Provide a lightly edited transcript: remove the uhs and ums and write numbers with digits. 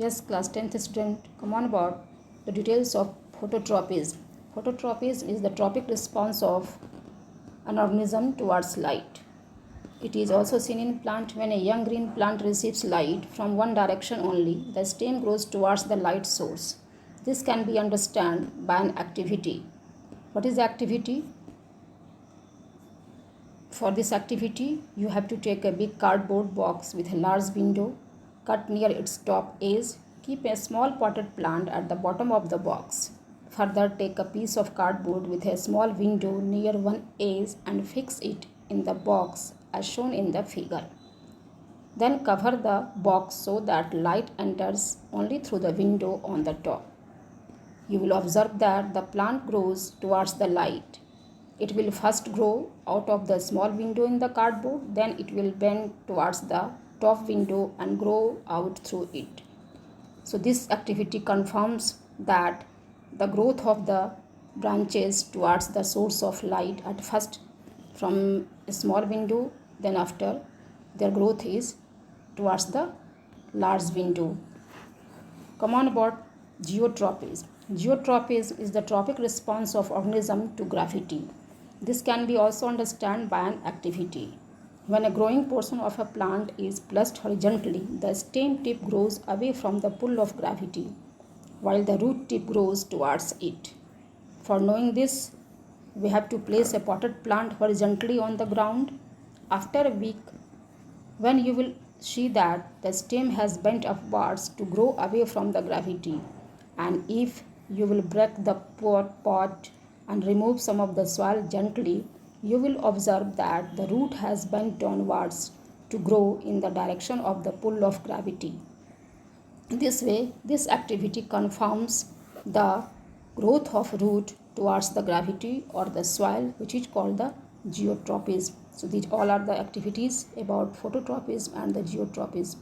Yes, class 10th student, come on about the details of phototropism. Phototropism is the tropic response of an organism towards light. It is also seen in plant. When a young green plant receives light from one direction only, the stem grows towards the light source. This can be understood by an activity. What is the activity? For this activity, you have to take a big cardboard box with a large window, cut near its top edge, keep a small potted plant at the bottom of the box. Further, take a piece of cardboard with a small window near one edge and fix it in the box as shown in the figure. Then cover the box so that light enters only through the window on the top. You will observe that the plant grows towards the light. It will first grow out of the small window in the cardboard, then it will bend towards the top window and grow out through it. So this activity confirms that the growth of the branches towards the source of light at first from a small window, then after their growth is towards the large window. Come on about geotropism. Geotropism is the tropic response of organism to gravity. This can be also understood by an activity. When a growing portion of a plant is placed horizontally, the stem tip grows away from the pull of gravity, while the root tip grows towards it. For knowing this, we have to place a potted plant horizontally on the ground. After a week, when you will see that the stem has bent upwards to grow away from the gravity, and if you will break the pot and remove some of the soil gently, you will observe that the root has bent downwards to grow in the direction of the pull of gravity. This way, this activity confirms the growth of root towards the gravity or the soil, which is called the geotropism. So these all are the activities about phototropism and the geotropism.